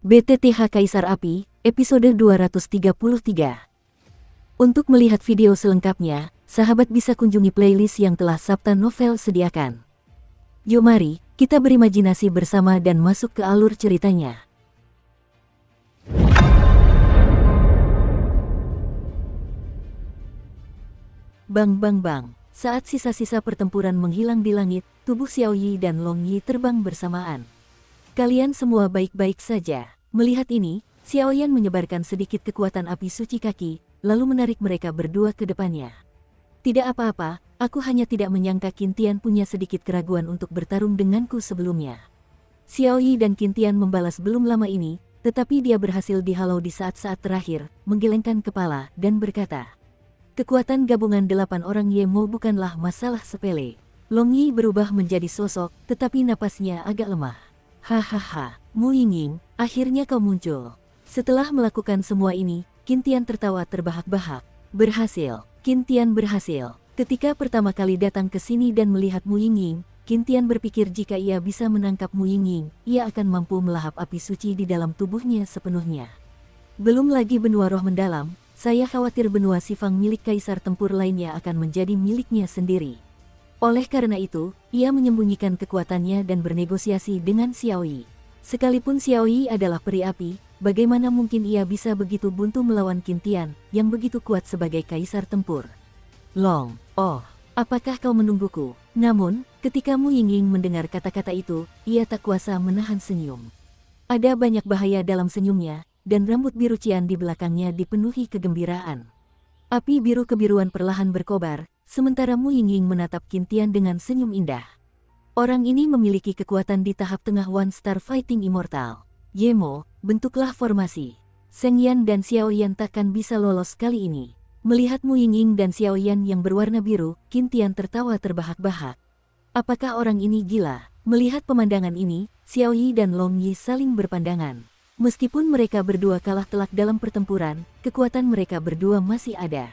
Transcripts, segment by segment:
BTTH Kaisar Api, episode 233. Untuk melihat video selengkapnya, sahabat bisa kunjungi playlist yang telah Sabta Novel sediakan. Yuk mari, kita berimajinasi bersama dan masuk ke alur ceritanya. Bang bang bang, saat sisa-sisa pertempuran menghilang di langit, tubuh Xiao Yi dan Long Yi terbang bersamaan. Kalian semua baik-baik saja. Melihat ini, Xiao Yan menyebarkan sedikit kekuatan api suci kaki, lalu menarik mereka berdua ke depannya. Tidak apa-apa, aku hanya tidak menyangka Qin Tian punya sedikit keraguan untuk bertarung denganku sebelumnya. Xiao Yi dan Qin Tian membalas belum lama ini, tetapi dia berhasil dihalau di saat-saat terakhir, menggelengkan kepala, dan berkata, kekuatan gabungan 8 orang Yemo bukanlah masalah sepele. Long Yi berubah menjadi sosok, tetapi napasnya agak lemah. Hahaha, Mu Yingying, akhirnya kau muncul. Setelah melakukan semua ini, Qin Tian tertawa terbahak-bahak. Berhasil, Qin Tian berhasil. Ketika pertama kali datang ke sini dan melihat Mu Yingying, Qin Tian berpikir jika ia bisa menangkap Mu Yingying, ia akan mampu melahap api suci di dalam tubuhnya sepenuhnya. Belum lagi benua roh mendalam, saya khawatir benua Sifang milik kaisar tempur lainnya akan menjadi miliknya sendiri. Oleh karena itu, ia menyembunyikan kekuatannya dan bernegosiasi dengan Xiao Yi. Sekalipun Xiao Yi adalah peri api, bagaimana mungkin ia bisa begitu buntu melawan Qin Tian, yang begitu kuat sebagai kaisar tempur? Long, oh, apakah kau menungguku? Namun, ketika Mu Yingying mendengar kata-kata itu, ia tak kuasa menahan senyum. Ada banyak bahaya dalam senyumnya, dan rambut biru cian di belakangnya dipenuhi kegembiraan. Api biru kebiruan perlahan berkobar, sementara Mu Yingying menatap Qin Tian dengan senyum indah. Orang ini memiliki kekuatan di tahap tengah One Star Fighting Immortal. Yemo, bentuklah formasi. Seng Yan dan Xiao Yan takkan bisa lolos kali ini. Melihat Mu Yingying dan Xiao Yan yang berwarna biru, Qin Tian tertawa terbahak-bahak. Apakah orang ini gila? Melihat pemandangan ini, Xiao Yi dan Long Yi saling berpandangan. Meskipun mereka berdua kalah telak dalam pertempuran, kekuatan mereka berdua masih ada.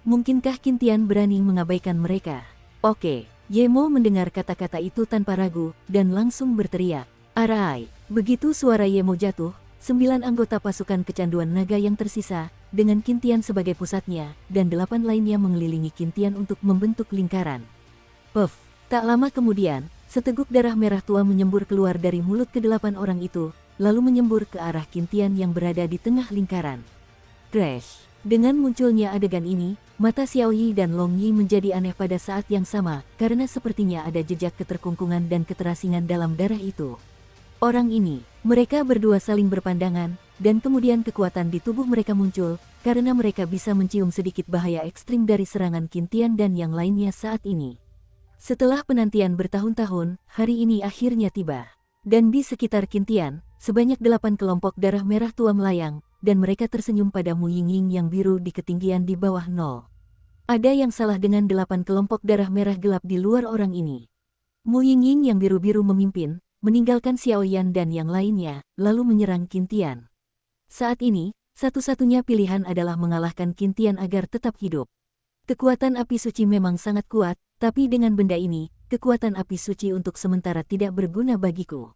Mungkinkah Qin Tian berani mengabaikan mereka? Oke, Yemo mendengar kata-kata itu tanpa ragu, dan langsung berteriak. Arai! Begitu suara Yemo jatuh, 9 anggota pasukan kecanduan naga yang tersisa, dengan Qin Tian sebagai pusatnya, dan 8 lainnya mengelilingi Qin Tian untuk membentuk lingkaran. Puff! Tak lama kemudian, seteguk darah merah tua menyembur keluar dari mulut ke-8 orang itu, lalu menyembur ke arah Qin Tian yang berada di tengah lingkaran. Crash! Dengan munculnya adegan ini, mata Xiao Yi dan Long Yi menjadi aneh pada saat yang sama, karena sepertinya ada jejak keterkungkungan dan keterasingan dalam darah itu. Orang ini, mereka berdua saling berpandangan, dan kemudian kekuatan di tubuh mereka muncul, karena mereka bisa mencium sedikit bahaya ekstrim dari serangan Qin Tian dan yang lainnya saat ini. Setelah penantian bertahun-tahun, hari ini akhirnya tiba. Dan di sekitar Qin Tian, sebanyak 8 kelompok darah merah tua melayang, dan mereka tersenyum pada Mu Yingying yang biru di ketinggian di bawah 0. Ada yang salah dengan 8 kelompok darah merah gelap di luar orang ini. Mu Yingying yang biru-biru memimpin, meninggalkan Xiao Yan dan yang lainnya, lalu menyerang Qin Tian. Saat ini, satu-satunya pilihan adalah mengalahkan Qin Tian agar tetap hidup. Kekuatan api suci memang sangat kuat, tapi dengan benda ini, kekuatan api suci untuk sementara tidak berguna bagiku.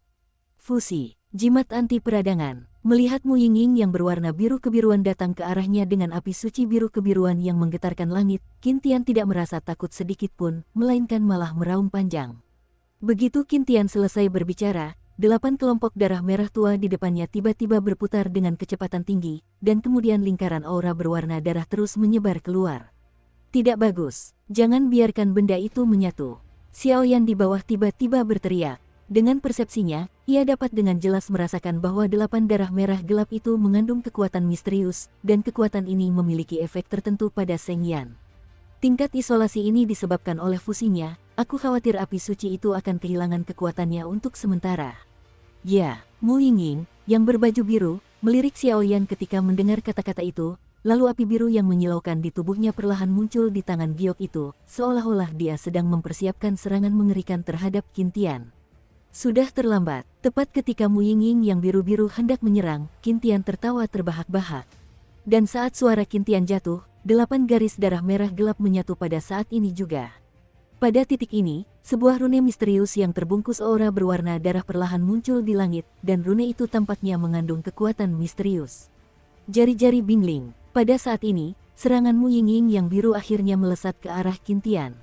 Fusi, jimat anti peradangan. Melihat Mu Yingying yang berwarna biru kebiruan datang ke arahnya dengan api suci biru kebiruan yang menggetarkan langit, Qin Tian tidak merasa takut sedikit pun, melainkan malah meraung panjang. Begitu Qin Tian selesai berbicara, 8 kelompok darah merah tua di depannya tiba-tiba berputar dengan kecepatan tinggi, dan kemudian lingkaran aura berwarna darah terus menyebar keluar. Tidak bagus, jangan biarkan benda itu menyatu. Xiao Yan di bawah tiba-tiba berteriak. Dengan persepsinya, ia dapat dengan jelas merasakan bahwa 8 darah merah gelap itu mengandung kekuatan misterius, dan kekuatan ini memiliki efek tertentu pada Seng Yan. Tingkat isolasi ini disebabkan oleh fusinya, aku khawatir api suci itu akan kehilangan kekuatannya untuk sementara. Ya, Mu Yingying, yang berbaju biru, melirik Xiao Yan ketika mendengar kata-kata itu, lalu api biru yang menyilaukan di tubuhnya perlahan muncul di tangan giok itu, seolah-olah dia sedang mempersiapkan serangan mengerikan terhadap Qin Tian. Sudah terlambat, tepat ketika Mu Yingying yang biru-biru hendak menyerang, Qin Tian tertawa terbahak-bahak. Dan saat suara Qin Tian jatuh, 8 garis darah merah gelap menyatu pada saat ini juga. Pada titik ini, sebuah rune misterius yang terbungkus aura berwarna darah perlahan muncul di langit, dan rune itu tampaknya mengandung kekuatan misterius. Jari-jari Bingling, pada saat ini, serangan Mu Yingying yang biru akhirnya melesat ke arah Qintian.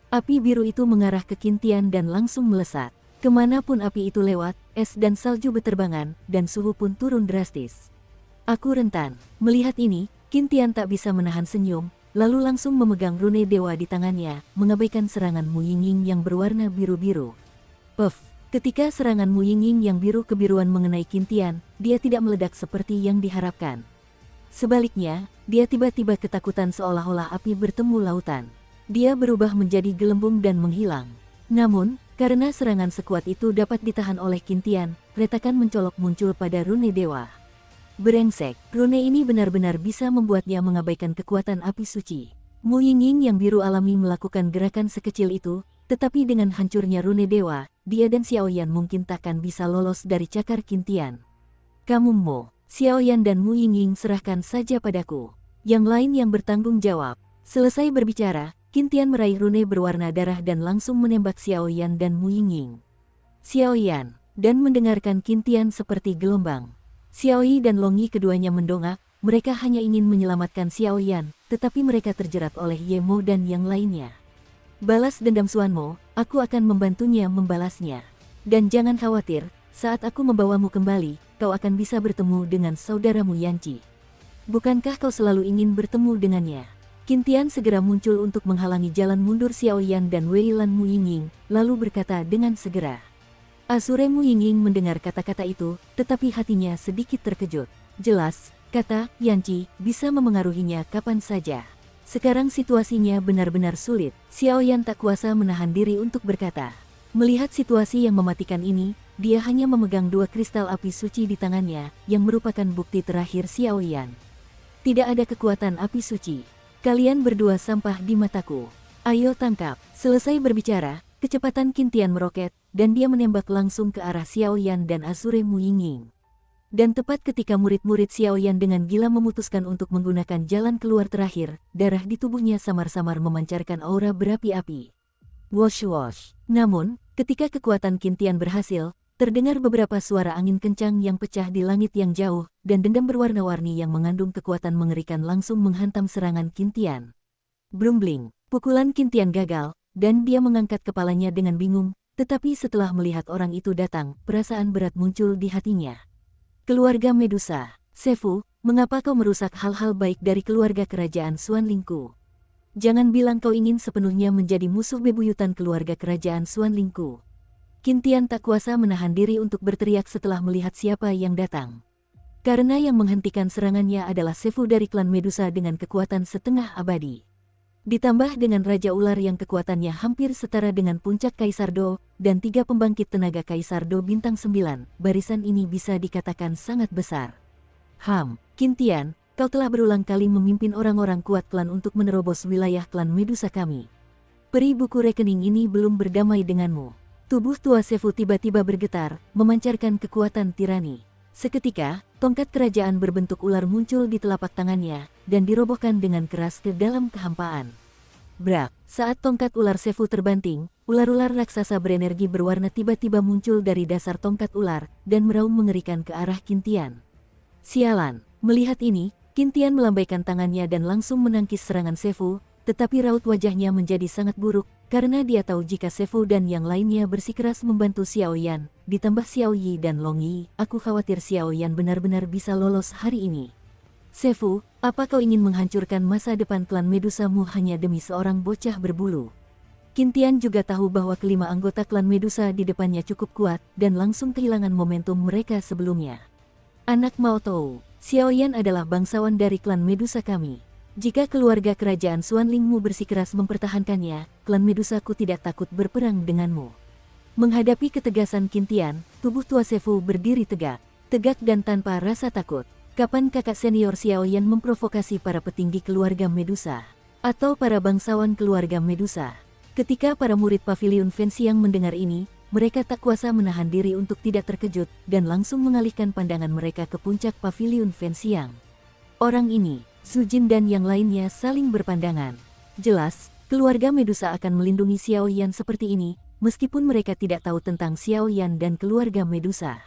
Api biru itu mengarah ke Qintian dan langsung melesat. Kemanapun api itu lewat, es dan salju beterbangan, dan suhu pun turun drastis. Aku rentan. Melihat ini, Qintian tak bisa menahan senyum, lalu langsung memegang rune dewa di tangannya, mengabaikan serangan Mu Yingying yang berwarna biru-biru. Puff! Ketika serangan Mu Yingying yang biru kebiruan mengenai Qintian, dia tidak meledak seperti yang diharapkan. Sebaliknya, dia tiba-tiba ketakutan seolah-olah api bertemu lautan. Dia berubah menjadi gelembung dan menghilang. Namun, karena serangan sekuat itu dapat ditahan oleh Qintian, retakan mencolok muncul pada rune dewa. Brengsek, rune ini benar-benar bisa membuatnya mengabaikan kekuatan api suci. Mu Yingying yang biru alami melakukan gerakan sekecil itu, tetapi dengan hancurnya rune dewa, dia dan Xiaoyan mungkin takkan bisa lolos dari cakar Qintian. Kamu Mo, Xiaoyan dan Mu Yingying serahkan saja padaku. Yang lain yang bertanggung jawab. Selesai berbicara, Qintian meraih rune berwarna darah dan langsung menembak Xiaoyan dan Mu Yingying. Xiaoyan, dan mendengarkan Qintian seperti gelombang. Xiaoyi dan Long Yi keduanya mendongak, mereka hanya ingin menyelamatkan Xiaoyan, tetapi mereka terjerat oleh Ye Mo dan yang lainnya. Balas dendam Xuan Mo, aku akan membantunya membalasnya. Dan jangan khawatir, saat aku membawamu kembali, kau akan bisa bertemu dengan saudaramu Yanqi. Bukankah kau selalu ingin bertemu dengannya? Qintian segera muncul untuk menghalangi jalan mundur Xiaoyan dan Weilan Mu Yingying, lalu berkata dengan segera. Asure Mu Yingying mendengar kata-kata itu, tetapi hatinya sedikit terkejut. Jelas, kata Yanqi, bisa memengaruhinya kapan saja. Sekarang situasinya benar-benar sulit. Xiaoyan tak kuasa menahan diri untuk berkata. Melihat situasi yang mematikan ini, dia hanya memegang dua kristal api suci di tangannya, yang merupakan bukti terakhir Xiaoyan. Tidak ada kekuatan api suci. Kalian berdua sampah di mataku. Ayo tangkap. Selesai berbicara, kecepatan Qintian meroket, dan dia menembak langsung ke arah Xiaoyan dan Asure Mu Yingying. Dan tepat ketika murid-murid Xiaoyan dengan gila memutuskan untuk menggunakan jalan keluar terakhir, darah di tubuhnya samar-samar memancarkan aura berapi-api. Wosh-wosh. Namun, ketika kekuatan Qintian berhasil, terdengar beberapa suara angin kencang yang pecah di langit yang jauh, dan dendam berwarna-warni yang mengandung kekuatan mengerikan langsung menghantam serangan Qintian. Brumbling, pukulan Qintian gagal, dan dia mengangkat kepalanya dengan bingung, tetapi setelah melihat orang itu datang, perasaan berat muncul di hatinya. Keluarga Medusa, Sefu, mengapa kau merusak hal-hal baik dari keluarga kerajaan Xuanlingku? Jangan bilang kau ingin sepenuhnya menjadi musuh bebuyutan keluarga kerajaan Xuanlingku. Qintian tak kuasa menahan diri untuk berteriak setelah melihat siapa yang datang. Karena yang menghentikan serangannya adalah Sefu dari klan Medusa dengan kekuatan setengah abadi. Ditambah dengan Raja Ular yang kekuatannya hampir setara dengan puncak Kaisar Do, dan 3 pembangkit tenaga Kaisar Do bintang 9, barisan ini bisa dikatakan sangat besar. Qintian, kau telah berulang kali memimpin orang-orang kuat klan untuk menerobos wilayah klan Medusa kami. Peri buku rekening ini belum berdamai denganmu. Tubuh tua Sefu tiba-tiba bergetar, memancarkan kekuatan tirani. Seketika, tongkat kerajaan berbentuk ular muncul di telapak tangannya, dan dirobohkan dengan keras ke dalam kehampaan. Brak, saat tongkat ular Sefu terbanting, ular-ular raksasa berenergi berwarna tiba-tiba muncul dari dasar tongkat ular, dan meraung mengerikan ke arah Qintian. Sialan, melihat ini, Qintian melambaikan tangannya dan langsung menangkis serangan Sefu, tetapi raut wajahnya menjadi sangat buruk, karena dia tahu jika Sefu dan yang lainnya bersikeras membantu Xiaoyan, ditambah Xiaoyi dan Long Yi, aku khawatir Xiaoyan benar-benar bisa lolos hari ini. Sefu, apa kau ingin menghancurkan masa depan klan Medusamu hanya demi seorang bocah berbulu? Qintian juga tahu bahwa kelima anggota klan Medusa di depannya cukup kuat, dan langsung kehilangan momentum mereka sebelumnya. Anak Mao Tou, Xiaoyan adalah bangsawan dari klan Medusa kami. Jika keluarga kerajaan Xuanlingmu bersikeras mempertahankannya, klan Medusaku tidak takut berperang denganmu. Menghadapi ketegasan Qintian, tubuh tua Sefu berdiri tegak dan tanpa rasa takut. Kapan kakak senior Xiaoyan memprovokasi para petinggi keluarga Medusa? Atau para bangsawan keluarga Medusa? Ketika para murid Pavilion Fenxiang mendengar ini, mereka tak kuasa menahan diri untuk tidak terkejut, dan langsung mengalihkan pandangan mereka ke puncak Pavilion Fenxiang. Orang ini, Su Jin dan yang lainnya saling berpandangan. Jelas, keluarga Medusa akan melindungi Xiaoyan seperti ini, meskipun mereka tidak tahu tentang Xiao Yan dan keluarga Medusa.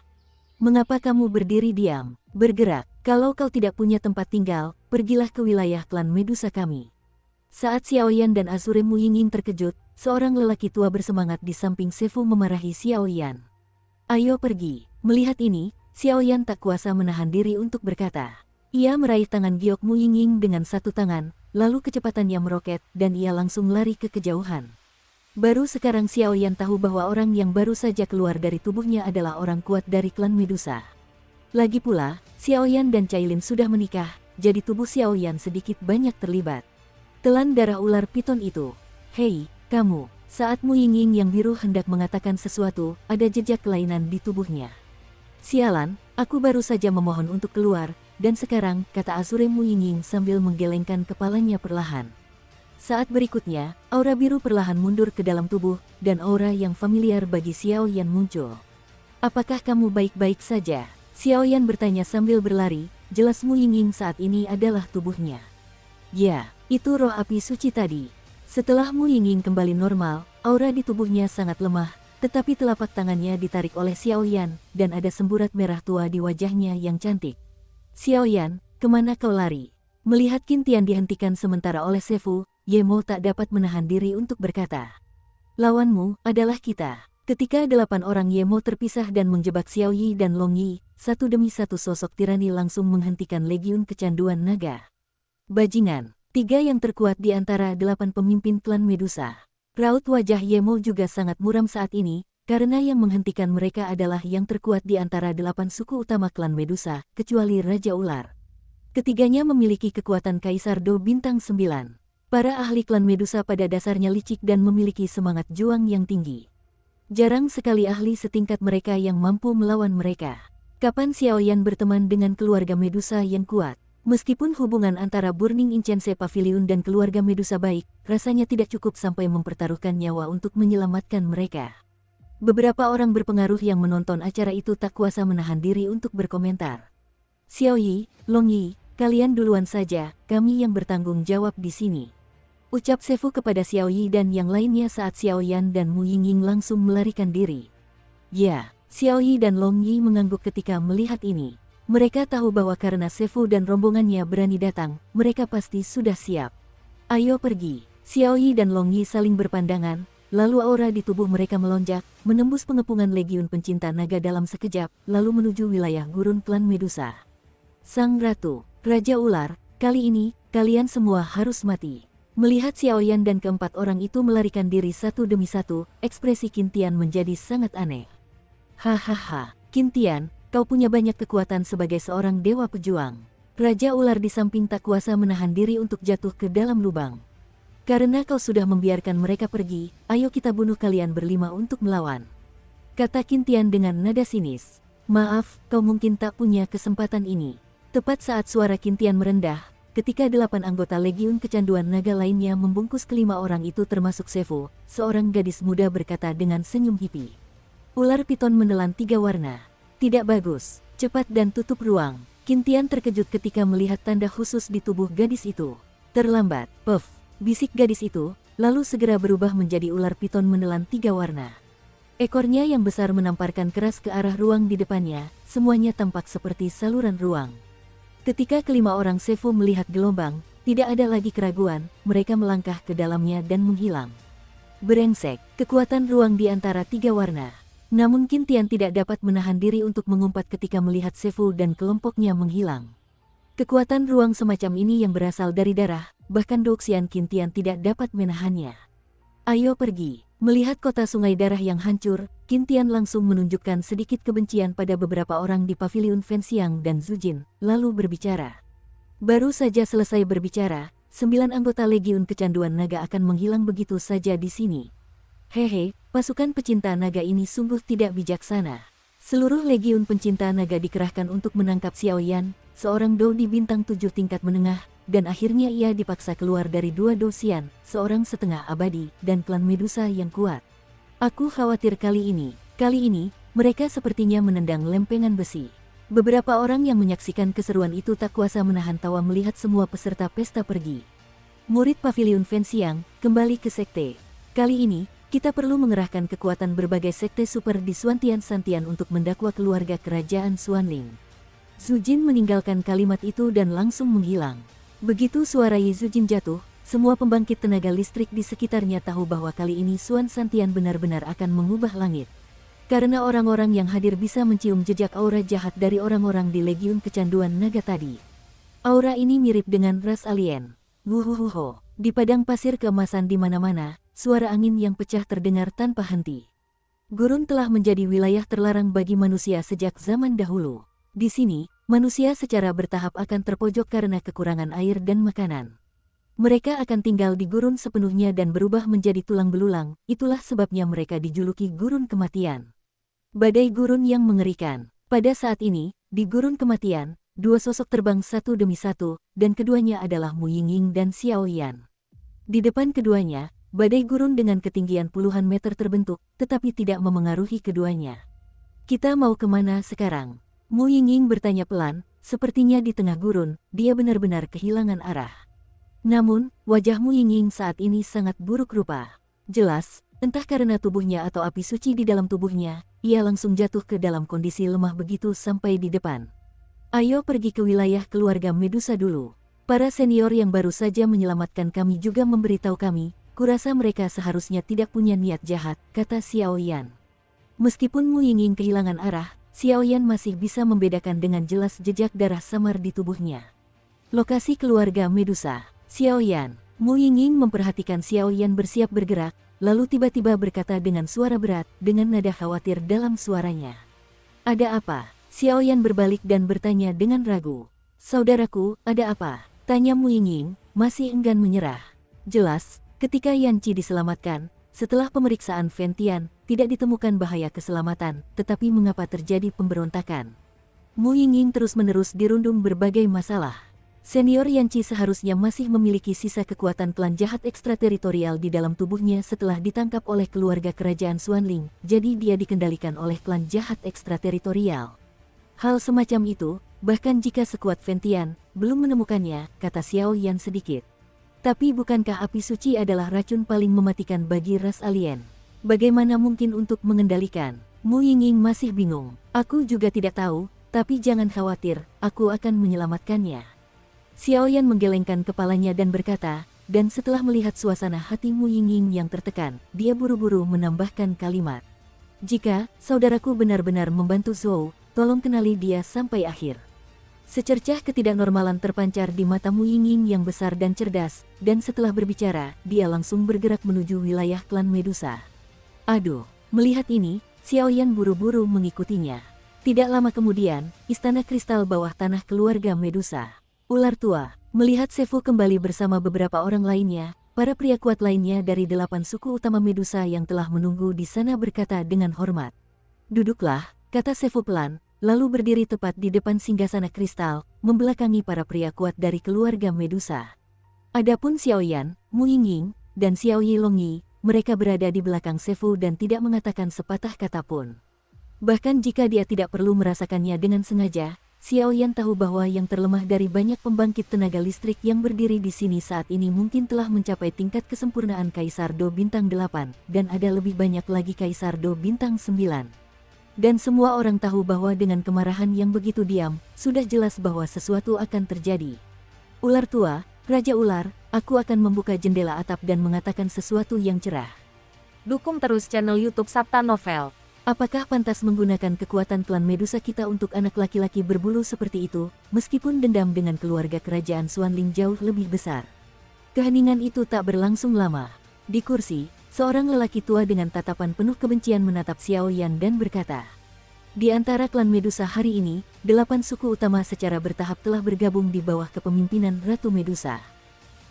Mengapa kamu berdiri diam? Bergerak, kalau kau tidak punya tempat tinggal, pergilah ke wilayah klan Medusa kami. Saat Xiao Yan dan Azure Muyinging terkejut, seorang lelaki tua bersemangat di samping Sefu memarahi Xiao Yan. Ayo pergi. Melihat ini, Xiao Yan tak kuasa menahan diri untuk berkata. Ia meraih tangan Giok Muyinging dengan satu tangan, lalu kecepatannya meroket dan ia langsung lari ke kejauhan. Baru sekarang Xiao Yan tahu bahwa orang yang baru saja keluar dari tubuhnya adalah orang kuat dari klan Medusa. Lagi pula, Xiao Yan dan Cailin sudah menikah, jadi tubuh Xiao Yan sedikit banyak terlibat. Telan darah ular piton itu. Hei, kamu. Saat Muyinging yang biru hendak mengatakan sesuatu, ada jejak kelainan di tubuhnya. Sialan, aku baru saja memohon untuk keluar, dan sekarang, kata Azure Muyinging sambil menggelengkan kepalanya perlahan. Saat berikutnya, aura biru perlahan mundur ke dalam tubuh, dan aura yang familiar bagi Xiao Yan muncul. Apakah kamu baik-baik saja? Xiao Yan bertanya sambil berlari, jelas Muyinging saat ini adalah tubuhnya. Ya, itu roh api suci tadi. Setelah Muyinging kembali normal, aura di tubuhnya sangat lemah, tetapi telapak tangannya ditarik oleh Xiao Yan, dan ada semburat merah tua di wajahnya yang cantik. Xiao Yan, kemana kau lari? Melihat Qin Tian dihentikan sementara oleh Sefu, Ye Mo tak dapat menahan diri untuk berkata. Lawanmu adalah kita. Ketika 8 orang Ye Mo terpisah dan menjebak Xiao Yi dan Long Yi, satu demi satu sosok tirani langsung menghentikan legiun kecanduan naga. Bajingan, 3 yang terkuat di antara 8 pemimpin klan Medusa. Raut wajah Ye Mo juga sangat muram saat ini, karena yang menghentikan mereka adalah yang terkuat di antara 8 suku utama klan Medusa, kecuali Raja Ular. Ketiganya memiliki kekuatan Kaisar Do Bintang 9. Para ahli klan Medusa pada dasarnya licik dan memiliki semangat juang yang tinggi. Jarang sekali ahli setingkat mereka yang mampu melawan mereka. Kapan Xiao Yan berteman dengan keluarga Medusa yang kuat? Meskipun hubungan antara Burning Incense Pavilion dan keluarga Medusa baik, rasanya tidak cukup sampai mempertaruhkan nyawa untuk menyelamatkan mereka. Beberapa orang berpengaruh yang menonton acara itu tak kuasa menahan diri untuk berkomentar. Xiao Yi, Long Yi, kalian duluan saja, kami yang bertanggung jawab di sini. Ucap Sefu kepada Xiao Yi dan yang lainnya saat Xiao Yan dan Muyinging langsung melarikan diri. Ya, Xiao Yi dan Long Yi mengangguk ketika melihat ini. Mereka tahu bahwa karena Sefu dan rombongannya berani datang, mereka pasti sudah siap. Ayo pergi. Xiao Yi dan Long Yi saling berpandangan, lalu aura di tubuh mereka melonjak, menembus pengepungan legiun pencinta naga dalam sekejap, lalu menuju wilayah gurun klan Medusa. Sang Ratu, Raja Ular, kali ini, kalian semua harus mati. Melihat Xiao Yan dan keempat orang itu melarikan diri satu demi satu, ekspresi Qin Tian menjadi sangat aneh. Hahaha, Qin Tian, kau punya banyak kekuatan sebagai seorang dewa pejuang. Raja Ular di samping tak kuasa menahan diri untuk jatuh ke dalam lubang. Karena kau sudah membiarkan mereka pergi, ayo kita bunuh kalian berlima untuk melawan. Kata Qin Tian dengan nada sinis. Maaf, kau mungkin tak punya kesempatan ini. Tepat saat suara Qin Tian merendah, ketika 8 anggota legiun kecanduan naga lainnya membungkus kelima orang itu termasuk Sefu, seorang gadis muda berkata dengan senyum hippie. Ular piton menelan 3 warna. Tidak bagus, cepat dan tutup ruang. Qin Tian terkejut ketika melihat tanda khusus di tubuh gadis itu. Terlambat, puff, bisik gadis itu, lalu segera berubah menjadi ular piton menelan 3 warna. Ekornya yang besar menamparkan keras ke arah ruang di depannya, semuanya tampak seperti saluran ruang. Ketika kelima orang Sefu melihat gelombang, tidak ada lagi keraguan, mereka melangkah ke dalamnya dan menghilang. Brengsek, kekuatan ruang di antara 3 warna. Namun Qin Tian tidak dapat menahan diri untuk mengumpat ketika melihat Sefu dan kelompoknya menghilang. Kekuatan ruang semacam ini yang berasal dari darah, bahkan Doxian Qin Tian tidak dapat menahannya. Ayo pergi. Melihat kota sungai darah yang hancur, Qin Tian langsung menunjukkan sedikit kebencian pada beberapa orang di paviliun Fenxiang dan Zujin, lalu berbicara. Baru saja selesai berbicara, 9 anggota legiun kecanduan naga akan menghilang begitu saja di sini. Hehe, pasukan pecinta naga ini sungguh tidak bijaksana. Seluruh legiun pencinta naga dikerahkan untuk menangkap Xiao Yan, seorang dou di bintang 7 tingkat menengah, dan akhirnya ia dipaksa keluar dari 2 dosian, seorang setengah abadi, dan klan Medusa yang kuat. Aku khawatir kali ini, mereka sepertinya menendang lempengan besi. Beberapa orang yang menyaksikan keseruan itu tak kuasa menahan tawa melihat semua peserta pesta pergi. Murid Paviliun Fenxiang, kembali ke sekte. Kali ini, Kita perlu mengerahkan kekuatan berbagai sekte super di Suantian Santian untuk mendakwa keluarga kerajaan Xuanling. Zujin meninggalkan kalimat itu dan langsung menghilang. Begitu suara Ye Zujin jatuh, semua pembangkit tenaga listrik di sekitarnya tahu bahwa kali ini Xuan Santian benar-benar akan mengubah langit. Karena orang-orang yang hadir bisa mencium jejak aura jahat dari orang-orang di Legiun Kecanduan Naga tadi. Aura ini mirip dengan ras alien. Wuhuhuho. Di padang pasir keemasan di mana-mana, suara angin yang pecah terdengar tanpa henti. Gurun telah menjadi wilayah terlarang bagi manusia sejak zaman dahulu. Di sini, manusia secara bertahap akan terpojok karena kekurangan air dan makanan. Mereka akan tinggal di gurun sepenuhnya dan berubah menjadi tulang belulang, itulah sebabnya mereka dijuluki gurun kematian. Badai gurun yang mengerikan. Pada saat ini, di gurun kematian, dua sosok terbang satu demi satu, dan keduanya adalah Mu Yingying dan Xiao Yan. Di depan keduanya, badai gurun dengan ketinggian puluhan meter terbentuk, tetapi tidak memengaruhi keduanya. Kita mau kemana sekarang? Mu Yingying bertanya pelan, sepertinya di tengah gurun, dia benar-benar kehilangan arah. Namun, wajah Mu Yingying saat ini sangat buruk rupa. Jelas, entah karena tubuhnya atau api suci di dalam tubuhnya, ia langsung jatuh ke dalam kondisi lemah begitu sampai di depan. Ayo pergi ke wilayah keluarga Medusa dulu. Para senior yang baru saja menyelamatkan kami juga memberitahu kami, kurasa mereka seharusnya tidak punya niat jahat, kata Xiao Yan. Meskipun Mu Yingying kehilangan arah, Xiao Yan masih bisa membedakan dengan jelas jejak darah samar di tubuhnya. Lokasi keluarga Medusa. Xiao Yan. Mu Yingying memperhatikan Xiao Yan bersiap bergerak, lalu tiba-tiba berkata dengan suara berat, dengan nada khawatir dalam suaranya. Ada apa? Xiao Yan berbalik dan bertanya dengan ragu. Saudaraku, ada apa? Tanya Mu Yingying, masih enggan menyerah. Jelas, ketika Yan Qi diselamatkan, setelah pemeriksaan Ventian, tidak ditemukan bahaya keselamatan, tetapi mengapa terjadi pemberontakan? Mu Yingying terus-menerus dirundung berbagai masalah. Senior Yan Qi seharusnya masih memiliki sisa kekuatan klan jahat ekstrateritorial di dalam tubuhnya setelah ditangkap oleh keluarga kerajaan Xuanling, jadi dia dikendalikan oleh klan jahat ekstrateritorial. Hal semacam itu, bahkan jika sekuat Ventian, belum menemukannya, kata Xiao Yan sedikit. Tapi bukankah api suci adalah racun paling mematikan bagi ras alien? Bagaimana mungkin untuk mengendalikan? Mu Yingying masih bingung. Aku juga tidak tahu, tapi jangan khawatir, aku akan menyelamatkannya. Xiao Yan menggelengkan kepalanya dan berkata, dan setelah melihat suasana hati Mu Yingying yang tertekan, dia buru-buru menambahkan kalimat. Jika saudaraku benar-benar membantu Zhou, tolong kenali dia sampai akhir. Secercah ketidaknormalan terpancar di mata Mu Yingying yang besar dan cerdas, dan setelah berbicara, dia langsung bergerak menuju wilayah klan Medusa. Aduh, melihat ini, Xiao Yan buru-buru mengikutinya. Tidak lama kemudian, istana kristal bawah tanah keluarga Medusa. Ular tua, melihat Sefu kembali bersama beberapa orang lainnya, para pria kuat lainnya dari 8 suku utama Medusa yang telah menunggu di sana berkata dengan hormat. Duduklah, kata Sefu pelan, lalu berdiri tepat di depan singgasana kristal, membelakangi para pria kuat dari keluarga Medusa. Adapun Xiao Yan, Mu Yingying, dan Xiao Yilongyi, mereka berada di belakang Sefu dan tidak mengatakan sepatah kata pun. Bahkan jika dia tidak perlu merasakannya dengan sengaja, Xiao Yan tahu bahwa yang terlemah dari banyak pembangkit tenaga listrik yang berdiri di sini saat ini mungkin telah mencapai tingkat kesempurnaan Kaisar Do Bintang 8, dan ada lebih banyak lagi Kaisar Do Bintang 9. Dan semua orang tahu bahwa dengan kemarahan yang begitu diam, sudah jelas bahwa sesuatu akan terjadi. Ular tua, Raja Ular, aku akan membuka jendela atap dan mengatakan sesuatu yang cerah. Dukung terus channel YouTube Sabta Novel. Apakah pantas menggunakan kekuatan klan Medusa kita untuk anak laki-laki berbulu seperti itu, meskipun dendam dengan keluarga kerajaan Xuanling jauh lebih besar? Keheningan itu tak berlangsung lama. Di kursi, seorang lelaki tua dengan tatapan penuh kebencian menatap Xiao Yan dan berkata, di antara klan Medusa hari ini, 8 suku utama secara bertahap telah bergabung di bawah kepemimpinan Ratu Medusa.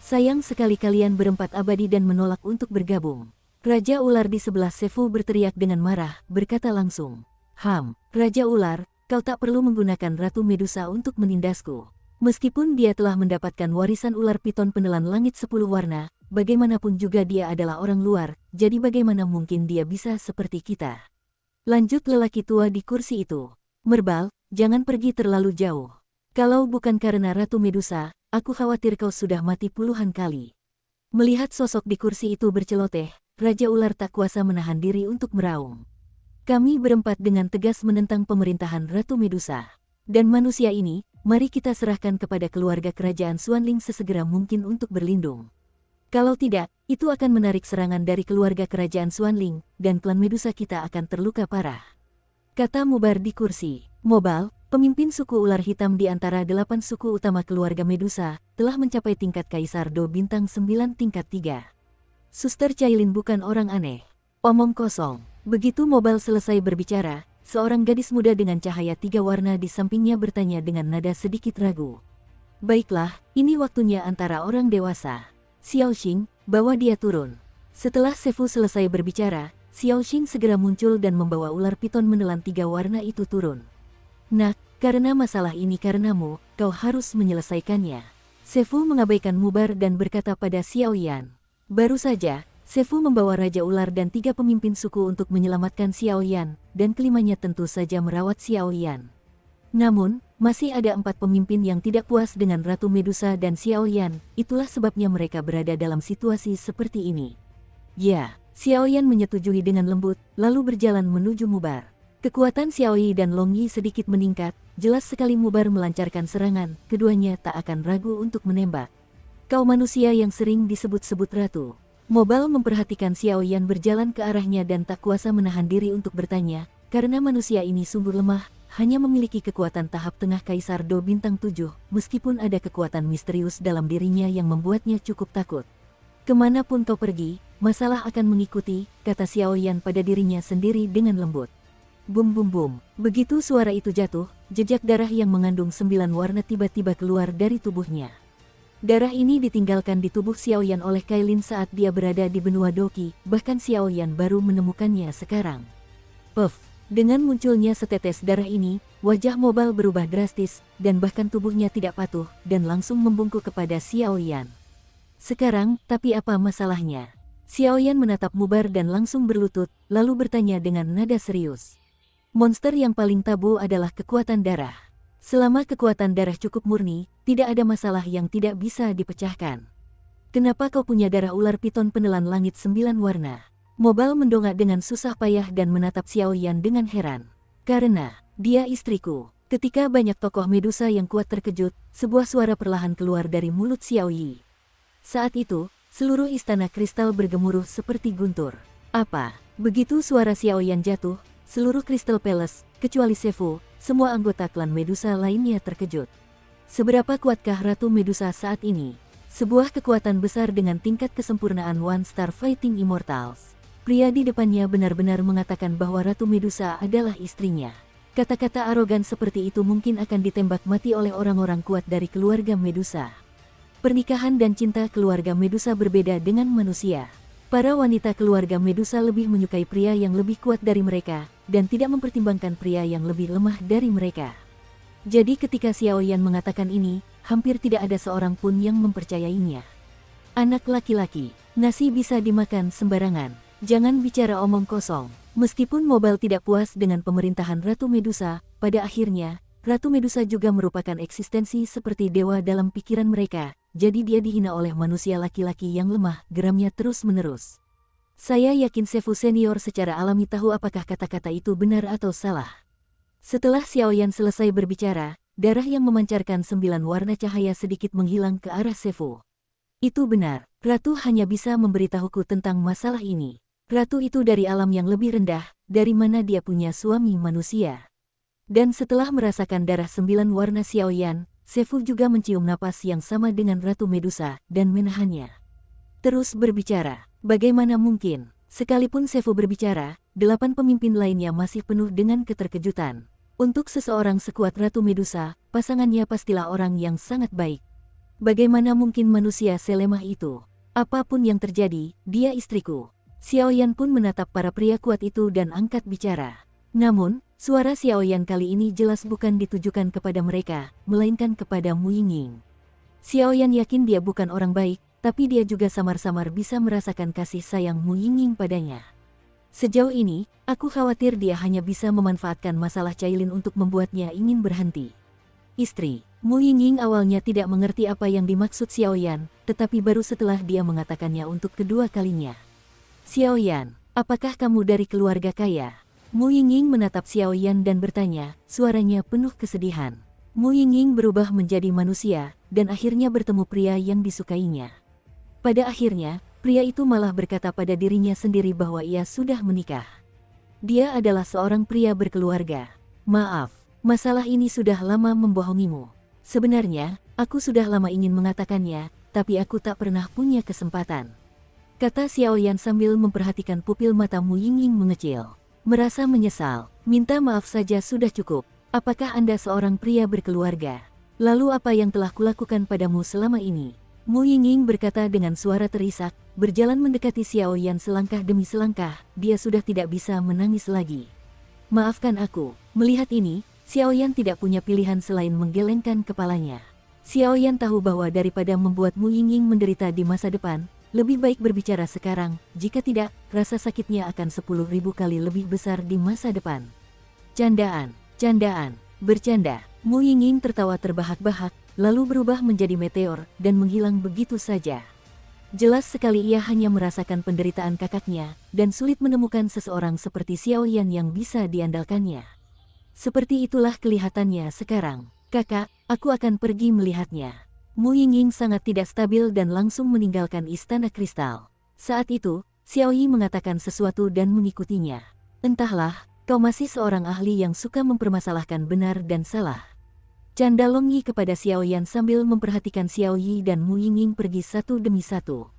Sayang sekali kalian berempat abadi dan menolak untuk bergabung. Raja Ular di sebelah Sefu berteriak dengan marah, berkata langsung, Raja Ular, kau tak perlu menggunakan Ratu Medusa untuk menindasku. Meskipun dia telah mendapatkan warisan ular piton penelan langit 10 warna, bagaimanapun juga dia adalah orang luar, jadi bagaimana mungkin dia bisa seperti kita? Lanjut lelaki tua di kursi itu. Merbal, jangan pergi terlalu jauh. Kalau bukan karena Ratu Medusa, aku khawatir kau sudah mati puluhan kali. Melihat sosok di kursi itu berceloteh, Raja Ular tak kuasa menahan diri untuk meraung. Kami berempat dengan tegas menentang pemerintahan Ratu Medusa. Dan manusia ini, mari kita serahkan kepada keluarga kerajaan Xuanling sesegera mungkin untuk berlindung. Kalau tidak, itu akan menarik serangan dari keluarga kerajaan Xuanling, dan klan Medusa kita akan terluka parah. Kata Mubar di kursi. Mobal, pemimpin suku ular hitam di antara 8 suku utama keluarga Medusa, telah mencapai tingkat Kaisar Do bintang 9 tingkat 3. Suster Cailin bukan orang aneh. Omong kosong. Begitu Mobal selesai berbicara, seorang gadis muda dengan cahaya 3 warna di sampingnya bertanya dengan nada sedikit ragu. Baiklah, ini waktunya antara orang dewasa. Xiaoxing, bawa dia turun. Setelah Sefu selesai berbicara, Xiaoxing segera muncul dan membawa ular piton menelan 3 warna itu turun. Nak, karena masalah ini karenamu, kau harus menyelesaikannya. Sefu mengabaikan Mubar dan berkata pada Xiaoyan. Baru saja, Sefu membawa Raja Ular dan 3 pemimpin suku untuk menyelamatkan Xiaoyan, dan kelimanya tentu saja merawat Xiaoyan. Namun, masih ada 4 pemimpin yang tidak puas dengan Ratu Medusa dan Xiaoyan, itulah sebabnya mereka berada dalam situasi seperti ini. Ya, Xiaoyan menyetujui dengan lembut, lalu berjalan menuju Mubar. Kekuatan Xiaoyi dan Longyi sedikit meningkat, jelas sekali Mubar melancarkan serangan, keduanya tak akan ragu untuk menembak. Kau manusia yang sering disebut-sebut Ratu. Mobal memperhatikan Xiaoyan berjalan ke arahnya dan tak kuasa menahan diri untuk bertanya, karena manusia ini sungguh lemah, hanya memiliki kekuatan tahap tengah Kaisar Do bintang 7, meskipun ada kekuatan misterius dalam dirinya yang membuatnya cukup takut. Kemanapun kau pergi, masalah akan mengikuti, kata Xiaoyan pada dirinya sendiri dengan lembut. Bum bum bum, begitu suara itu jatuh, jejak darah yang mengandung 9 warna tiba-tiba keluar dari tubuhnya. Darah ini ditinggalkan di tubuh Xiaoyan oleh Kailin saat dia berada di benua Doqi, bahkan Xiaoyan baru menemukannya sekarang. Puff. Dengan munculnya setetes darah ini, wajah Mobal berubah drastis, dan bahkan tubuhnya tidak patuh, dan langsung membungkuk kepada Xiaoyan. Sekarang, tapi apa masalahnya? Xiaoyan menatap Mubar dan langsung berlutut, lalu bertanya dengan nada serius. Monster yang paling tabu adalah kekuatan darah. Selama kekuatan darah cukup murni, tidak ada masalah yang tidak bisa dipecahkan. Kenapa kau punya darah ular piton penelan langit 9 warna? Mobal mendongak dengan susah payah dan menatap Xiaoyan dengan heran. Karena, dia istriku. Ketika banyak tokoh Medusa yang kuat terkejut, sebuah suara perlahan keluar dari mulut Xiaoyi. Saat itu, seluruh istana kristal bergemuruh seperti guntur. Apa? Begitu suara Xiaoyan jatuh, seluruh Crystal Palace, kecuali Sefu, semua anggota klan Medusa lainnya terkejut. Seberapa kuatkah Ratu Medusa saat ini? Sebuah kekuatan besar dengan tingkat kesempurnaan One Star Fighting Immortals. Pria di depannya benar-benar mengatakan bahwa Ratu Medusa adalah istrinya. Kata-kata arogan seperti itu mungkin akan ditembak mati oleh orang-orang kuat dari keluarga Medusa. Pernikahan dan cinta keluarga Medusa berbeda dengan manusia. Para wanita keluarga Medusa lebih menyukai pria yang lebih kuat dari mereka, dan tidak mempertimbangkan pria yang lebih lemah dari mereka. Jadi ketika Xiaoyan mengatakan ini, hampir tidak ada seorang pun yang mempercayainya. Anak laki-laki, nasi bisa dimakan sembarangan. Jangan bicara omong kosong. Meskipun Mobal tidak puas dengan pemerintahan Ratu Medusa, pada akhirnya, Ratu Medusa juga merupakan eksistensi seperti dewa dalam pikiran mereka, jadi dia dihina oleh manusia laki-laki yang lemah, geramnya terus-menerus. Saya yakin Sefu Senior secara alami tahu apakah kata-kata itu benar atau salah. Setelah Xiaoyan selesai berbicara, darah yang memancarkan 9 warna cahaya sedikit menghilang ke arah Sefu. Itu benar, Ratu hanya bisa memberitahuku tentang masalah ini. Ratu itu dari alam yang lebih rendah, dari mana dia punya suami manusia. Dan setelah merasakan darah 9 warna Xiaoyan, Sefu juga mencium napas yang sama dengan Ratu Medusa, dan menahannya. Terus berbicara, bagaimana mungkin? Sekalipun Sefu berbicara, 8 pemimpin lainnya masih penuh dengan keterkejutan. Untuk seseorang sekuat Ratu Medusa, pasangannya pastilah orang yang sangat baik. Bagaimana mungkin manusia selemah itu? Apapun yang terjadi, dia istriku. Xiaoyan pun menatap para pria kuat itu dan angkat bicara. Namun, suara Xiaoyan kali ini jelas bukan ditujukan kepada mereka, melainkan kepada Mu Yingying. Xiaoyan yakin dia bukan orang baik, tapi dia juga samar-samar bisa merasakan kasih sayang Mu Yingying padanya. Sejauh ini, aku khawatir dia hanya bisa memanfaatkan masalah Cailin untuk membuatnya ingin berhenti. Istri, Mu Yingying awalnya tidak mengerti apa yang dimaksud Xiaoyan, tetapi baru setelah dia mengatakannya untuk kedua kalinya. Xiao Yan, apakah kamu dari keluarga kaya? Mu Yingying menatap Xiao Yan dan bertanya, suaranya penuh kesedihan. Mu Yingying berubah menjadi manusia, dan akhirnya bertemu pria yang disukainya. Pada akhirnya, pria itu malah berkata pada dirinya sendiri bahwa ia sudah menikah. Dia adalah seorang pria berkeluarga. Maaf, masalah ini sudah lama membohongimu. Sebenarnya, aku sudah lama ingin mengatakannya, tapi aku tak pernah punya kesempatan. Kata Xiao Yan sambil memperhatikan pupil mata Mu Yingying mengecil. Merasa menyesal, minta maaf saja sudah cukup. Apakah Anda seorang pria berkeluarga? Lalu apa yang telah kulakukan padamu selama ini? Mu Yingying berkata dengan suara terisak, berjalan mendekati Xiao Yan selangkah demi selangkah, dia sudah tidak bisa menangis lagi. Maafkan aku, melihat ini, Xiao Yan tidak punya pilihan selain menggelengkan kepalanya. Xiao Yan tahu bahwa daripada membuat Mu Yingying menderita di masa depan, lebih baik berbicara sekarang, jika tidak, rasa sakitnya akan 10.000 kali lebih besar di masa depan. Candaan, bercanda. Mu Yingying tertawa terbahak-bahak, lalu berubah menjadi meteor, dan menghilang begitu saja. Jelas sekali ia hanya merasakan penderitaan kakaknya, dan sulit menemukan seseorang seperti Xiao Yan yang bisa diandalkannya. Seperti itulah kelihatannya sekarang. Kakak, aku akan pergi melihatnya. Mu Yingying sangat tidak stabil dan langsung meninggalkan istana kristal. Saat itu, Xiao Yi mengatakan sesuatu dan mengikutinya. Entahlah, kau masih seorang ahli yang suka mempermasalahkan benar dan salah. Canda Long Yi kepada Xiao Yan sambil memperhatikan Xiao Yi dan Mu Yingying pergi satu demi satu.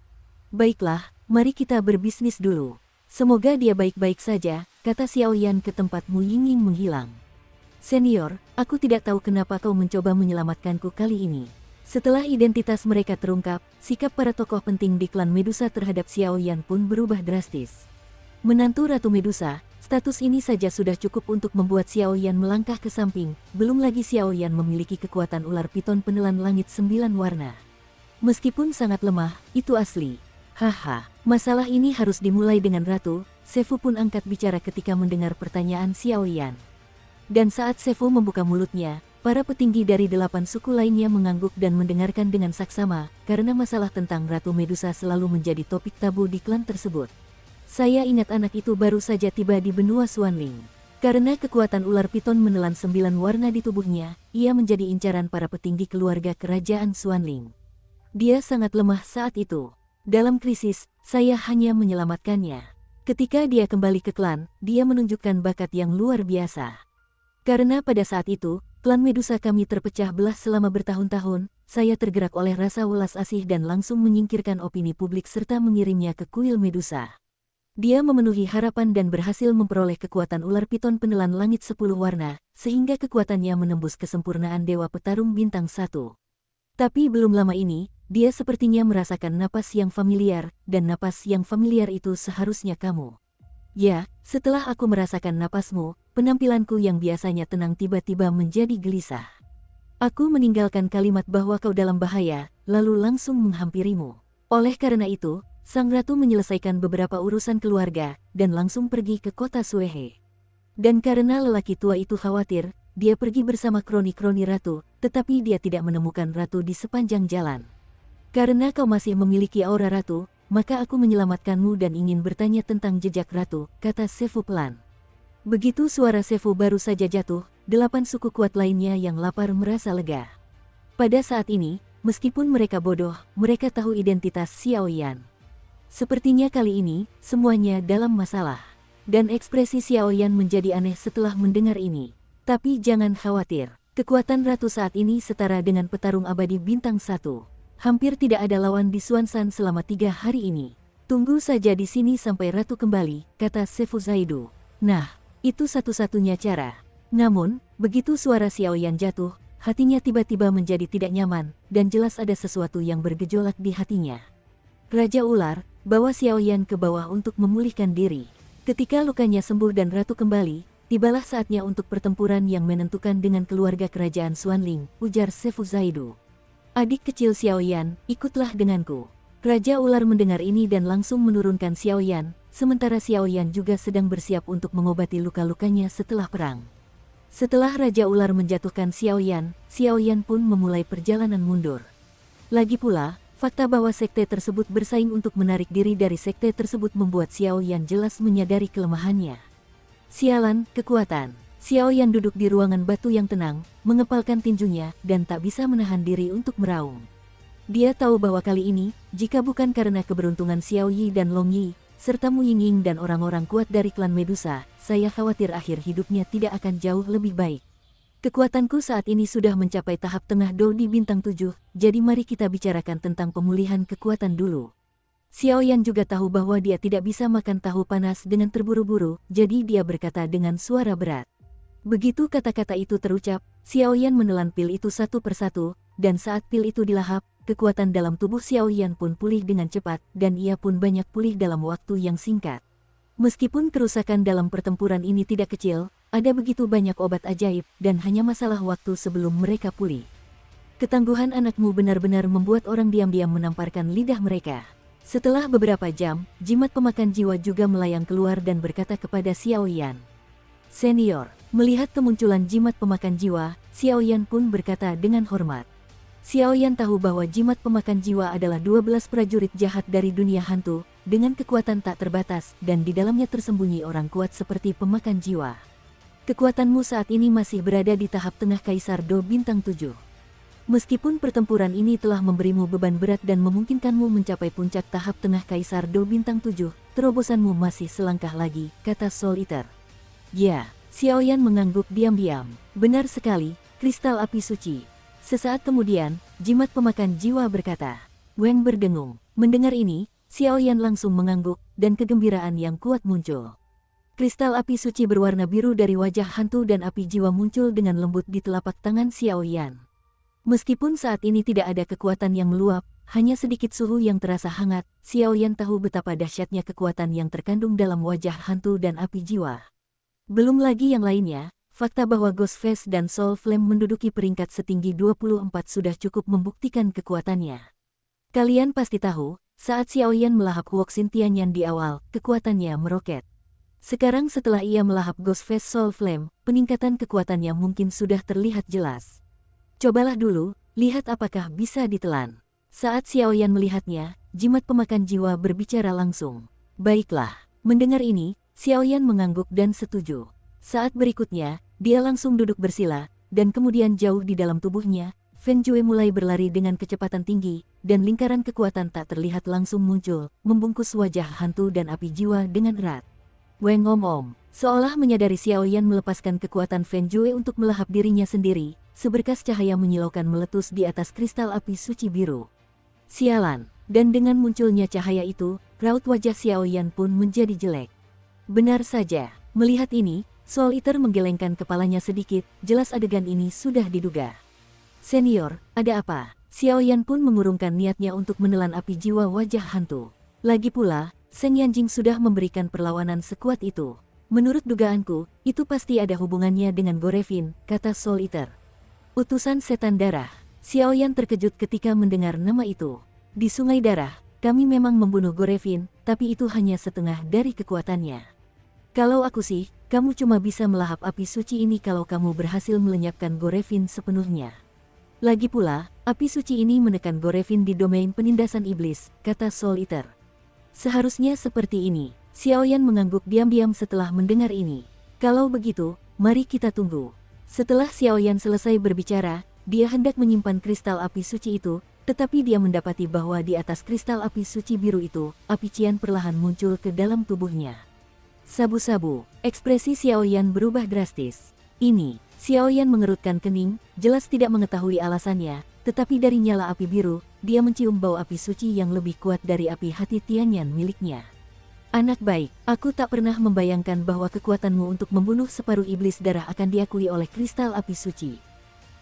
Baiklah, mari kita berbisnis dulu. Semoga dia baik-baik saja, kata Xiao Yan ke tempat Mu Yingying menghilang. Senior, aku tidak tahu kenapa kau mencoba menyelamatkanku kali ini. Setelah identitas mereka terungkap, sikap para tokoh penting di klan Medusa terhadap Xiao Yan pun berubah drastis. Menantu Ratu Medusa, status ini saja sudah cukup untuk membuat Xiao Yan melangkah ke samping, belum lagi Xiao Yan memiliki kekuatan ular piton penelan langit 9 warna. Meskipun sangat lemah, itu asli. Haha, masalah ini harus dimulai dengan Ratu. Sefu pun angkat bicara ketika mendengar pertanyaan Xiao Yan. Dan saat Sefu membuka mulutnya, para petinggi dari 8 suku lainnya mengangguk dan mendengarkan dengan saksama, karena masalah tentang Ratu Medusa selalu menjadi topik tabu di klan tersebut. Saya ingat anak itu baru saja tiba di benua Xuanling. Karena kekuatan ular piton menelan 9 warna di tubuhnya, ia menjadi incaran para petinggi keluarga kerajaan Xuanling. Dia sangat lemah saat itu. Dalam krisis, saya hanya menyelamatkannya. Ketika dia kembali ke klan, dia menunjukkan bakat yang luar biasa. Karena pada saat itu, klan Medusa kami terpecah belah selama bertahun-tahun, saya tergerak oleh rasa welas asih dan langsung menyingkirkan opini publik serta mengirimnya ke kuil Medusa. Dia memenuhi harapan dan berhasil memperoleh kekuatan ular piton penelan langit 10 warna, sehingga kekuatannya menembus kesempurnaan Dewa Petarung Bintang 1. Tapi belum lama ini, dia sepertinya merasakan napas yang familiar, dan napas yang familiar itu seharusnya kamu. Ya, setelah aku merasakan napasmu, penampilanku yang biasanya tenang tiba-tiba menjadi gelisah. Aku meninggalkan kalimat bahwa kau dalam bahaya, lalu langsung menghampirimu. Oleh karena itu, Sang Ratu menyelesaikan beberapa urusan keluarga, dan langsung pergi ke kota Suehe. Dan karena lelaki tua itu khawatir, dia pergi bersama kroni-kroni Ratu, tetapi dia tidak menemukan Ratu di sepanjang jalan. Karena kau masih memiliki aura Ratu, maka aku menyelamatkanmu dan ingin bertanya tentang jejak Ratu, kata Sefu pelan. Begitu suara Sefu baru saja jatuh, 8 suku kuat lainnya yang lapar merasa lega. Pada saat ini, meskipun mereka bodoh, mereka tahu identitas Xiao Yan. Sepertinya kali ini, semuanya dalam masalah. Dan ekspresi Xiao Yan menjadi aneh setelah mendengar ini. Tapi jangan khawatir, kekuatan Ratu saat ini setara dengan petarung abadi bintang 1. Hampir tidak ada lawan di Xuanzan selama 3 hari ini. Tunggu saja di sini sampai Ratu kembali, kata Sefu Zaidu. Nah, itu satu-satunya cara. Namun, begitu suara Xiao Yan jatuh, hatinya tiba-tiba menjadi tidak nyaman, dan jelas ada sesuatu yang bergejolak di hatinya. Raja Ular, bawa Xiao Yan ke bawah untuk memulihkan diri. Ketika lukanya sembuh dan Ratu kembali, tibalah saatnya untuk pertempuran yang menentukan dengan keluarga kerajaan Xuanling, ujar Sefu Zaidu. Adik kecil Xiao Yan, ikutlah denganku. Raja Ular mendengar ini dan langsung menurunkan Xiao Yan, sementara Xiao Yan juga sedang bersiap untuk mengobati luka-lukanya setelah perang. Setelah Raja Ular menjatuhkan Xiao Yan pun memulai perjalanan mundur. Lagi pula, Fakta bahwa sekte tersebut bersaing untuk menarik diri dari sekte tersebut membuat Xiao Yan jelas menyadari kelemahannya. Sialan, kekuatan. Xiao Yan duduk di ruangan batu yang tenang, mengepalkan tinjunya, dan tak bisa menahan diri untuk meraung. Dia tahu bahwa kali ini, jika bukan karena keberuntungan Xiao Yi dan Long Yi, serta Mu Yingying dan orang-orang kuat dari klan Medusa, saya khawatir akhir hidupnya tidak akan jauh lebih baik. Kekuatanku saat ini sudah mencapai tahap tengah Do di bintang 7, jadi mari kita bicarakan tentang pemulihan kekuatan dulu. Xiao Yan juga tahu bahwa dia tidak bisa makan tahu panas dengan terburu-buru, jadi dia berkata dengan suara berat. Begitu kata-kata itu terucap, Xiao Yan menelan pil itu satu persatu, dan saat pil itu dilahap, kekuatan dalam tubuh Xiao Yan pun pulih dengan cepat, dan ia pun banyak pulih dalam waktu yang singkat. Meskipun kerusakan dalam pertempuran ini tidak kecil, ada begitu banyak obat ajaib, dan hanya masalah waktu sebelum mereka pulih. Ketangguhan anakmu benar-benar membuat orang diam-diam menamparkan lidah mereka. Setelah beberapa jam, jimat pemakan jiwa juga melayang keluar dan berkata kepada Xiao Yan. Senior, melihat kemunculan jimat pemakan jiwa, Xiao Yan pun berkata dengan hormat. Xiao Yan tahu bahwa jimat pemakan jiwa adalah 12 prajurit jahat dari dunia hantu, dengan kekuatan tak terbatas, dan di dalamnya tersembunyi orang kuat seperti pemakan jiwa. Kekuatanmu saat ini masih berada di tahap tengah Kaisar Do bintang 7. Meskipun pertempuran ini telah memberimu beban berat dan memungkinkanmu mencapai puncak tahap tengah Kaisar Do bintang 7, terobosanmu masih selangkah lagi, kata Soul Eater. Ya, Xiao Yan mengangguk diam-diam. Benar sekali, kristal api suci. Sesaat kemudian, jimat pemakan jiwa berkata. Weng berdengung. Mendengar ini, Xiao Yan langsung mengangguk, dan kegembiraan yang kuat muncul. Kristal api suci berwarna biru dari wajah hantu dan api jiwa muncul dengan lembut di telapak tangan Xiao Yan. Meskipun saat ini tidak ada kekuatan yang meluap, hanya sedikit suhu yang terasa hangat, Xiao Yan tahu betapa dahsyatnya kekuatan yang terkandung dalam wajah hantu dan api jiwa. Belum lagi yang lainnya, fakta bahwa Ghost Face dan Soul Flame menduduki peringkat setinggi 24 sudah cukup membuktikan kekuatannya. Kalian pasti tahu, saat Xiao Yan melahap Huoxin Tianyan di awal, kekuatannya meroket. Sekarang setelah ia melahap Ghost Face Soul Flame, peningkatan kekuatannya mungkin sudah terlihat jelas. Cobalah dulu, lihat apakah bisa ditelan. Saat Xiao Yan melihatnya, jimat pemakan jiwa berbicara langsung. Baiklah, mendengar ini, Xiao Yan mengangguk dan setuju. Saat berikutnya, dia langsung duduk bersila, dan kemudian jauh di dalam tubuhnya, Feng Jue mulai berlari dengan kecepatan tinggi, dan lingkaran kekuatan tak terlihat langsung muncul, membungkus wajah hantu dan api jiwa dengan erat. Weng om-om, seolah menyadari Xiao Yan melepaskan kekuatan Feng Jue untuk melahap dirinya sendiri, seberkas cahaya menyilaukan meletus di atas kristal api suci biru. Sialan, dan dengan munculnya cahaya itu, raut wajah Xiao Yan pun menjadi jelek. Benar saja, melihat ini, Soul Eater menggelengkan kepalanya sedikit, jelas adegan ini sudah diduga. Senior, ada apa? Xiao Yan pun mengurungkan niatnya untuk menelan api jiwa wajah hantu. Lagi pula, Seng Yanjing sudah memberikan perlawanan sekuat itu. Menurut dugaanku, itu pasti ada hubungannya dengan Gorevin, kata Soul Eater. Utusan setan darah. Xiao Yan terkejut ketika mendengar nama itu. Di Sungai Darah, kami memang membunuh Gorevin, tapi itu hanya setengah dari kekuatannya. Kalau aku sih, kamu cuma bisa melahap api suci ini kalau kamu berhasil melenyapkan Gorevin sepenuhnya. Lagi pula, api suci ini menekan Gorevin di domain penindasan iblis, kata Soul Eater. Seharusnya seperti ini. Xiao Yan mengangguk diam-diam setelah mendengar ini. Kalau begitu, mari kita tunggu. Setelah Xiao Yan selesai berbicara, dia hendak menyimpan kristal api suci itu, tetapi dia mendapati bahwa di atas kristal api suci biru itu, api cian perlahan muncul ke dalam tubuhnya. Sabu-sabu, ekspresi Xiao Yan berubah drastis. Ini, Xiao Yan mengerutkan kening, jelas tidak mengetahui alasannya, tetapi dari nyala api biru, dia mencium bau api suci yang lebih kuat dari api hati Tianyan miliknya. Anak baik, aku tak pernah membayangkan bahwa kekuatanmu untuk membunuh separuh iblis darah akan diakui oleh kristal api suci.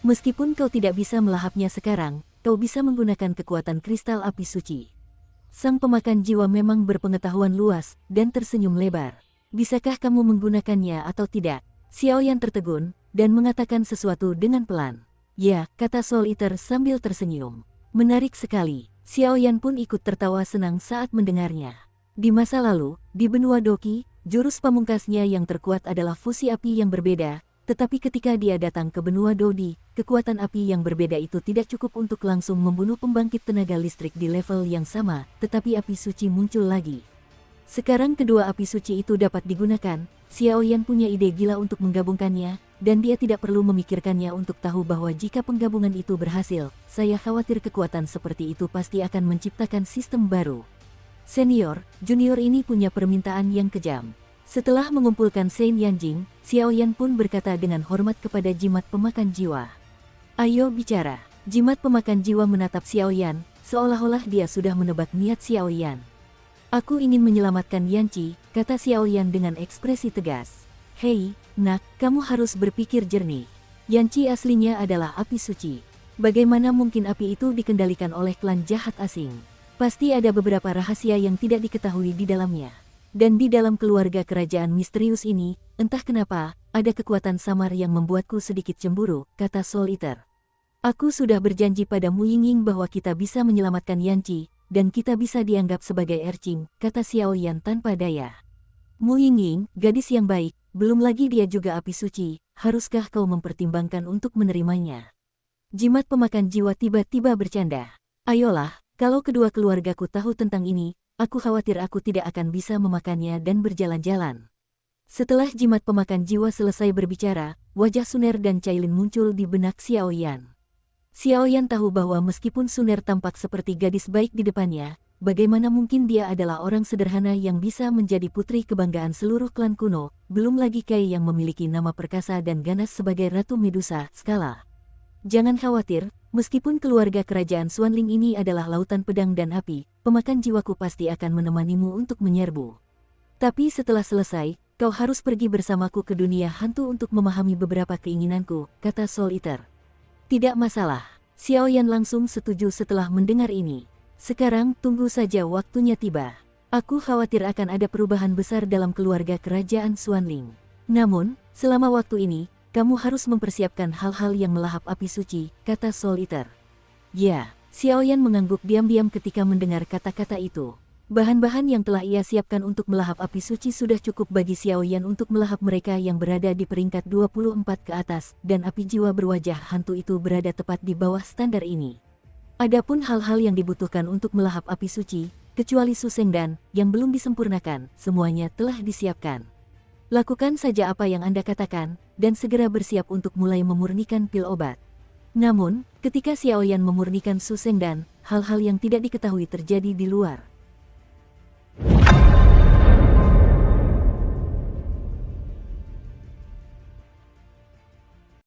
Meskipun kau tidak bisa melahapnya sekarang, kau bisa menggunakan kekuatan kristal api suci. Sang pemakan jiwa memang berpengetahuan luas, dan tersenyum lebar. Bisakah kamu menggunakannya atau tidak? Xiao Yan tertegun, dan mengatakan sesuatu dengan pelan. Ya, kata Soul Eater sambil tersenyum. Menarik sekali. Xiao Yan pun ikut tertawa senang saat mendengarnya. Di masa lalu, di benua Doki, jurus pamungkasnya yang terkuat adalah fusi api yang berbeda, Tetapi ketika dia datang ke benua Dodi, kekuatan api yang berbeda itu tidak cukup untuk langsung membunuh pembangkit tenaga listrik di level yang sama, tetapi api suci muncul lagi. Sekarang kedua api suci itu dapat digunakan, Xiao Yan punya ide gila untuk menggabungkannya, dan dia tidak perlu memikirkannya untuk tahu bahwa jika penggabungan itu berhasil, saya khawatir kekuatan seperti itu pasti akan menciptakan sistem baru. Senior, junior ini punya permintaan yang kejam. Setelah mengumpulkan Sein Yanjing, Xiao Yan pun berkata dengan hormat kepada jimat pemakan jiwa. Ayo bicara. Jimat pemakan jiwa menatap Xiao Yan, seolah-olah dia sudah menebak niat Xiao Yan. Aku ingin menyelamatkan Yanqi, kata Xiao Yan dengan ekspresi tegas. Hei, nak, kamu harus berpikir jernih. Yanqi aslinya adalah api suci. Bagaimana mungkin api itu dikendalikan oleh klan jahat asing? Pasti ada beberapa rahasia yang tidak diketahui di dalamnya. Dan di dalam keluarga kerajaan misterius ini, entah kenapa, ada kekuatan samar yang membuatku sedikit cemburu, kata Soul Eater. Aku sudah berjanji pada Mu Yingying bahwa kita bisa menyelamatkan Yanqi, dan kita bisa dianggap sebagai ercing, kata Xiao Yan tanpa daya. Mu Yingying, gadis yang baik, belum lagi dia juga api suci, haruskah kau mempertimbangkan untuk menerimanya? Jimat pemakan jiwa tiba-tiba bercanda. Ayolah, kalau kedua keluargaku tahu tentang ini, aku khawatir aku tidak akan bisa memakannya dan berjalan-jalan. Setelah jimat pemakan jiwa selesai berbicara, wajah Suner dan Cailin muncul di benak Xiao Yan. Xiao Yan tahu bahwa meskipun Suner tampak seperti gadis baik di depannya, bagaimana mungkin dia adalah orang sederhana yang bisa menjadi putri kebanggaan seluruh klan kuno, belum lagi Kai yang memiliki nama perkasa dan ganas sebagai Ratu Medusa, Skala. Jangan khawatir, meskipun keluarga kerajaan Xuanling ini adalah lautan pedang dan api, pemakan jiwaku pasti akan menemanimu untuk menyerbu. Tapi setelah selesai, kau harus pergi bersamaku ke dunia hantu untuk memahami beberapa keinginanku, kata Soul Eater. Tidak masalah, Xiao Yan langsung setuju setelah mendengar ini. Sekarang tunggu saja waktunya tiba. Aku khawatir akan ada perubahan besar dalam keluarga kerajaan Xuanling. Namun, selama waktu ini, kamu harus mempersiapkan hal-hal yang melahap api suci, kata Soul Eater. Ya, Xiao Yan mengangguk diam-diam ketika mendengar kata-kata itu. Bahan-bahan yang telah ia siapkan untuk melahap api suci sudah cukup bagi Xiao Yan untuk melahap mereka yang berada di peringkat 24 ke atas, dan api jiwa berwajah hantu itu berada tepat di bawah standar ini. Adapun hal-hal yang dibutuhkan untuk melahap api suci, kecuali Susengdan, yang belum disempurnakan, semuanya telah disiapkan. Lakukan saja apa yang Anda katakan, dan segera bersiap untuk mulai memurnikan pil obat. Namun, ketika Xiao Yan memurnikan Susengdan, hal-hal yang tidak diketahui terjadi di luar.